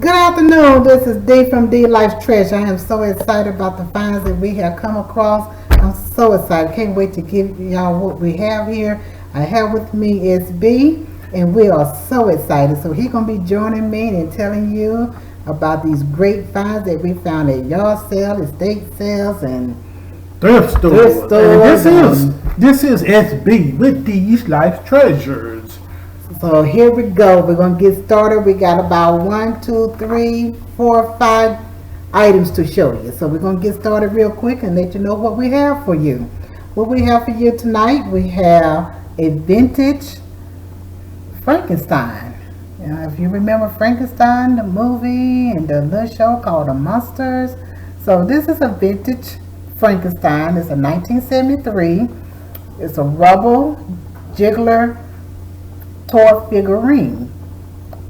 Good afternoon. This is D from D Life Treasure. I am so excited about the finds that we have come across. I'm so excited. Can't wait to give y'all what we have here. I have with me SB, and we are so excited. So he's going to be joining me and telling you about these great finds that we found at yard sale, estate sales, and thrift stores. And this is SB with D's Life Treasures. so here we go. We're going to get started. We got about 1, 2, 3, 4, 5 items to show you. So we're going to get started real quick and let you know what we have for you. What we have for you tonight, we have a vintage Frankenstein. If you remember Frankenstein, the movie, and the little show called The Monsters. So this is a vintage Frankenstein. It's a 1973. It's a rubber jiggler toy figurine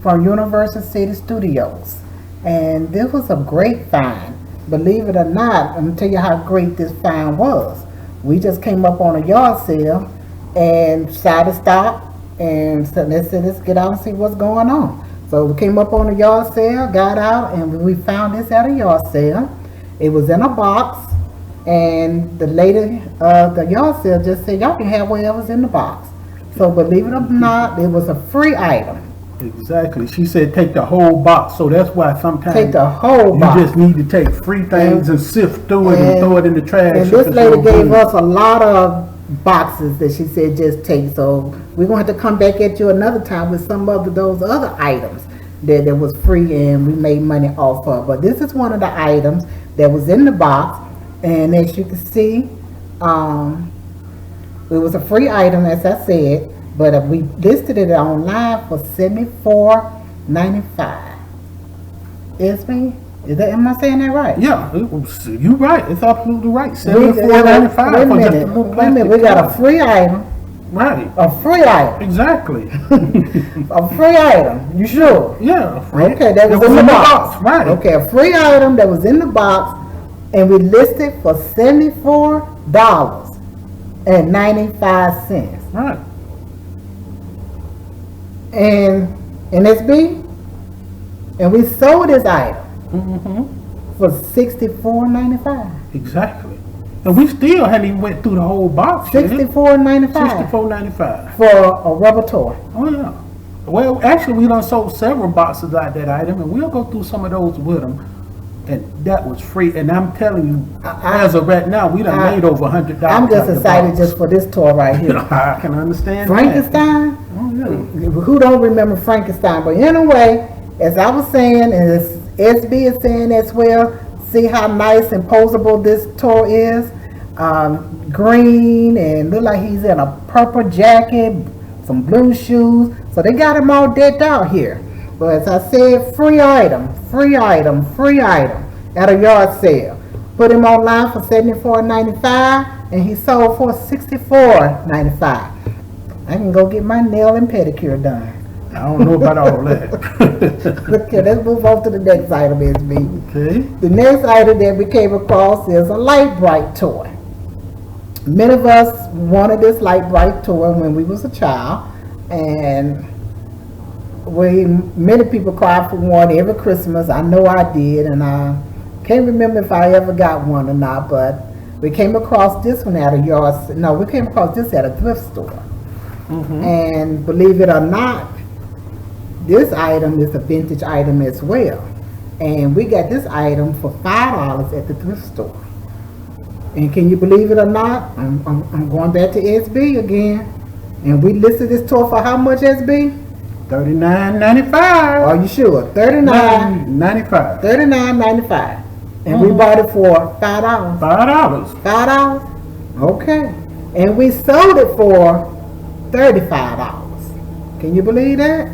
from Universal City Studios. And this was a great find. Believe it or not, I'm going to tell you how great this find was. We just came up on a yard sale and decided to stop and said, let's get out and see what's going on. So we came up on a yard sale, got out, and we found this at a yard sale. It was in a box, and the lady of the yard sale just said, y'all can have whatever's in the box. So believe it or not, it was a free item. Exactly. She said take the whole box. So that's why sometimes Take the whole you box. just need to take free things and sift through it and throw it in the trash. And this lady gave us a lot of boxes that she said just take. So we're going to have to come back at you another time with some of those other items that was free and we made money off of. But this is one of the items that was in the box. And as you can see, it was a free item, as I said, but we listed it online for $74.95. Am I saying that right? Yeah, you're right. It's absolutely right. $74.95 Wait a minute. We got a free item. Right. A free item. Exactly. A free item. You sure? Yeah. Okay, that was in the box. Right. Okay, a free item that was in the box, and we listed for $74.95. Right. And SB, and we sold this item for $64.95. Exactly. And we still hadn't even went through the whole box. $64.95 $64.95 for a rubber toy. Oh yeah. Well, actually, we done sold several boxes like that item, and we'll go through some of those with them. And that was free. And I'm telling you, as of right now, we done made over $100. I'm just excited just for this toy right here. I can understand Frankenstein. Oh yeah. Who don't remember Frankenstein? But anyway, as I was saying, and as SB is saying as well, see how nice and posable this toy is. Green and look like he's in a purple jacket, some blue shoes. So they got him all decked out here. But as I said, free item at a yard sale. Put him online for $74.95 and he sold for $64.95. I can go get my nail and pedicure done. I don't know about all that. Okay, let's move on to the next item, SB. Okay. The next item that we came across is a Light Bright toy. Many of us wanted this Light Bright toy when we was a child, and many people cried for one every Christmas. I know I did, and I can't remember if I ever got one or not, but we came across this one at a we came across this at a thrift store. And believe it or not, this item is a vintage item as well. And we got this item for $5 at the thrift store. And can you believe it or not, I'm going back to SB again. And we listed this toy for how much, SB? $39.95. Are you sure? $39.95. $39.95. And we bought it for $5. $5? Okay. And we sold it for $35. Can you believe that?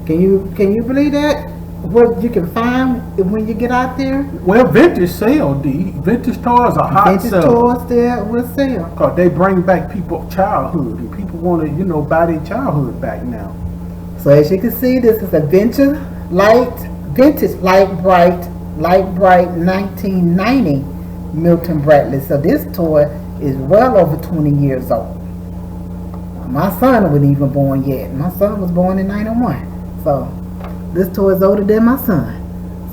Can you believe that? What you can find when you get out there? Well, vintage sale, D. Vintage toys are hot Vintage toys there will sell. Because they bring back people's childhood, and people want to, buy their childhood back now. So as you can see, this is a vintage light bright 1990 Milton Bradley. So this toy is well over 20 years old. My son wasn't even born yet. My son was born in 91. So This toy is older than my son.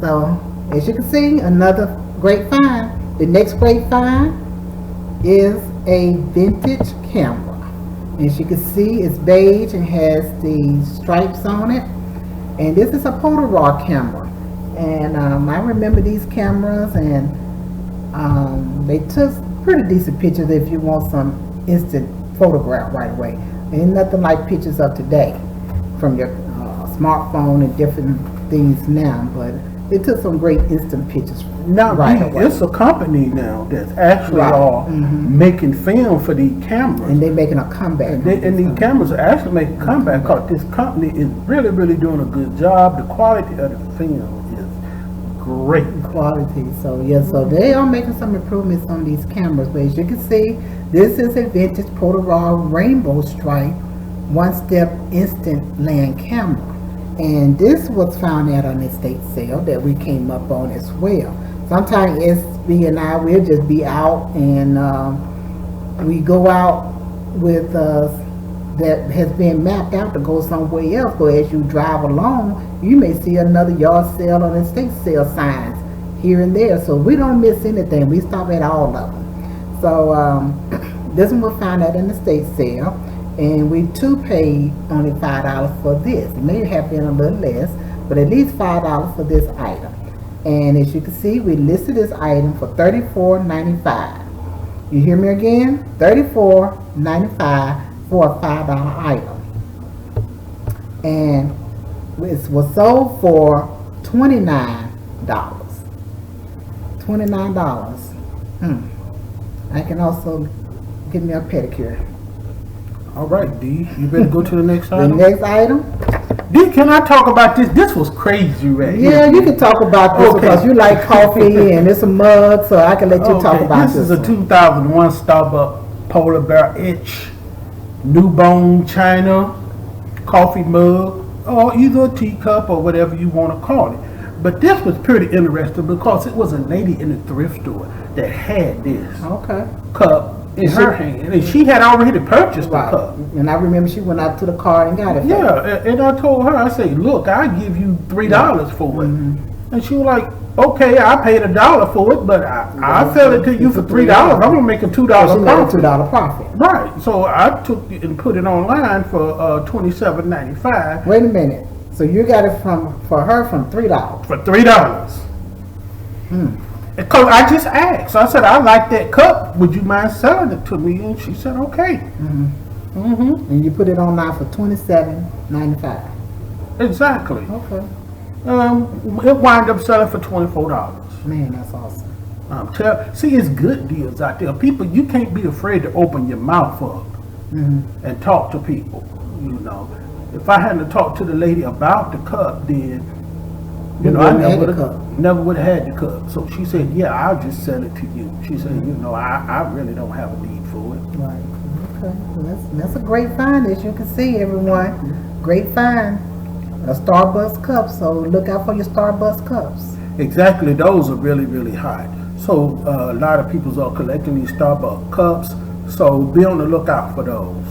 So, as you can see, another great find. The next great find is a vintage camera. As you can see, it's beige and has the stripes on it. And this is a Polaroid camera. And I remember these cameras, and they took pretty decent pictures if you want some instant photograph right away. Ain't nothing like pictures of today from your smartphone and different things now, but it took some great instant pictures Now, right away. it's a company now that's actually making film for these cameras. And they're making a comeback. And these cameras are actually making a comeback because this company is really, really doing a good job. The quality of the film is great. Quality. So yeah, so they are making some improvements on these cameras. But as you can see, this is a vintage Polaroid rainbow stripe one-step instant land camera. And this was found at an estate sale that we came up on as well. Sometimes SB and I will just be out, and we go out with that has been mapped out to go somewhere else. But as you drive along, you may see another yard sale or estate sale signs here and there. So we don't miss anything. We stop at all of them. So this one was found at an estate sale. And we too paid only $5 for this. It may have been a little less, but at least $5 for this item. And as you can see, we listed this item for $34.95. You hear me again? $34.95 for a $5 item. And it was sold for $29. $29. I can also get me a pedicure. All right, D, you better go to the next The item. next item? D, can I talk about this? This was crazy, right? Yeah, you can talk about this because you like coffee and it's a mug, so I can let you talk about this. This is a 2001 Starbucks Polar Bear Etch New Bone China coffee mug, or either a teacup or whatever you want to call it. But this was pretty interesting because it was a lady in the thrift store that had this cup in her hand, and she had already purchased the cup. And I remember she went out to the car and got it. Yeah, and I told her, I said, look, I give you $3 for it. And she was like, okay, I paid $1 for it, but I sell it to you for $3. I'm gonna make a $2 profit. $2 profit. Right. So I took it and put it online for $27.95. Wait a minute. So you got it for her from $3. For $3. Because I just asked. I said, I like that cup. Would you mind selling it to me? And she said, okay. And you put it online for $27.95. Exactly. Okay. It wound up selling for $24. Man, that's awesome. See, it's good deals out there. People, you can't be afraid to open your mouth up and talk to people. You know, if I hadn't talked to the lady about the cup, then I never would have had the cup. So she said, yeah, I'll just sell it to you. She said, I really don't have a need for it. Right. Okay. Well, that's a great find, as you can see, everyone. Great find. A Starbucks cup. So look out for your Starbucks cups. Exactly. Those are really, really hot. So a lot of people are collecting these Starbucks cups. So be on the lookout for those.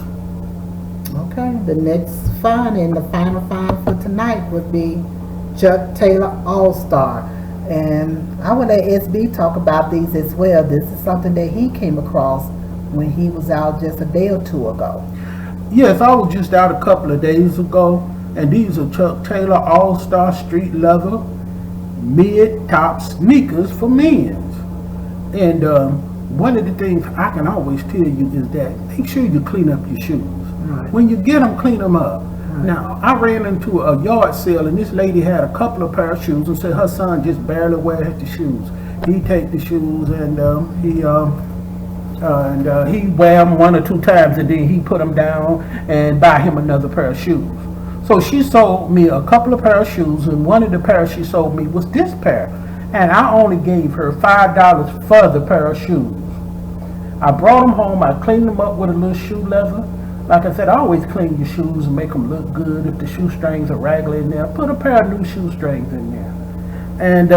Okay. The next find and the final find for tonight would be Chuck Taylor All-Star. And I would let SB talk about these as well. This is something that he came across when he was out just a day or two ago. Yes, I was just out a couple of days ago, and these are Chuck Taylor All-Star Street Leather mid-top sneakers for men's. And one of the things I can always tell you is that make sure you clean up your shoes. When you get them, clean them up. Now, I ran into a yard sale, and this lady had a couple of pair of shoes and said her son just barely wears the shoes. He take the shoes and he wear them 1 or 2 times, and then he put them down and buy him another pair of shoes. So she sold me a couple of pair of shoes, and one of the pairs she sold me was this pair. And I only gave her $5 for the pair of shoes. I brought them home, I cleaned them up with a little shoe leather. Like I said, I always clean your shoes and make them look good. If the shoestrings are raggedy in there, put a pair of new shoestrings in there. And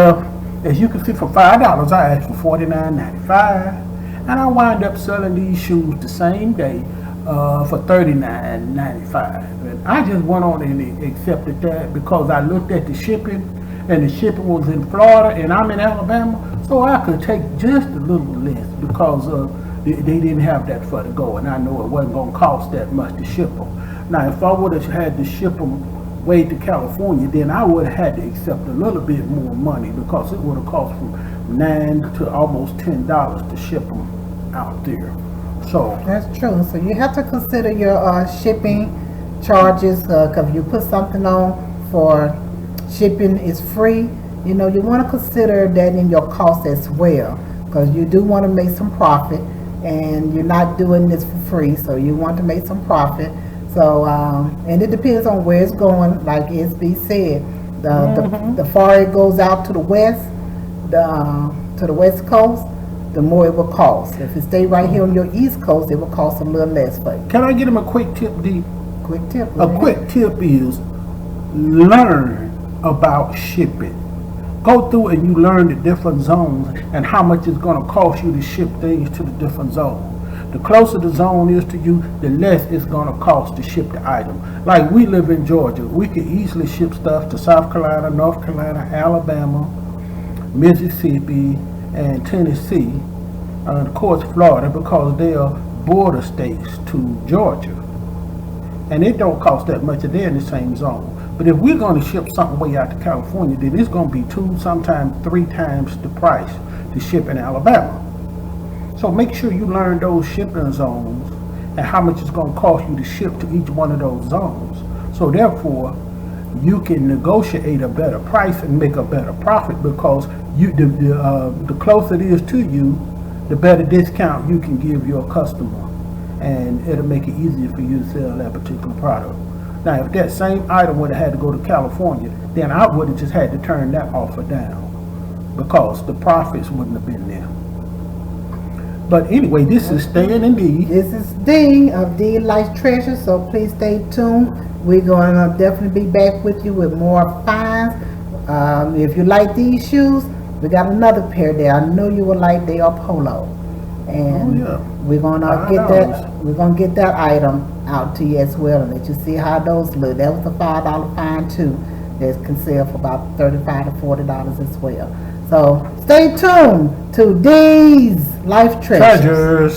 as you can see, for $5, I asked for $49.95. And I wind up selling these shoes the same day for $39.95, and I just went on and accepted that because I looked at the shipping, and the shipping was in Florida, and I'm in Alabama, so I could take just a little less because they didn't have that for to go, and I know it wasn't going to cost that much to ship them. Now, if I would have had to ship them way to California, then I would have had to accept a little bit more money because it would have cost from $9 to almost $10 to ship them out there. So That's true. So you have to consider your shipping charges, because you put something on for shipping is free. You know, you want to consider that in your cost as well, because you do want to make some profit, and you're not doing this for free, so you want to make some profit. So, and it depends on where it's going. Like SB said, the farther it goes out to the west, to the west coast, the more it will cost. If it stay right here on your east coast, it will cost a little less for you. can I get him a quick tip, D? Quick tip. A quick tip is learn about shipping. Go through and you learn the different zones and how much it's going to cost you to ship things to the different zones. The closer the zone is to you, the less it's going to cost to ship the item. Like we live in Georgia, we could easily ship stuff to South Carolina, North Carolina, Alabama, Mississippi, and Tennessee, and of course Florida, because they are border states to Georgia. And it don't cost that much, they're in the same zone. But if we're going to ship something way out to California, then it's going to be 2, sometimes 3 times the price to ship in Alabama. So make sure you learn those shipping zones and how much it's going to cost you to ship to each one of those zones. So therefore, you can negotiate a better price and make a better profit because the closer it is to you, the better discount you can give your customer, and it'll make it easier for you to sell that particular product. Now, if that same item would have had to go to California, then I would have just had to turn that offer down because the profits wouldn't have been there. But anyway, this is Stan and D. This is D of D Life Treasure, so please stay tuned. We're going to definitely be back with you with more finds. If you like these shoes, we got another pair there. I know you will like. They are polo, and we're gonna get that item out to you as well, and let you see how those look. That was a $5 find too. That can sell for about $35 to $40 as well. So stay tuned to D's Life Treasures.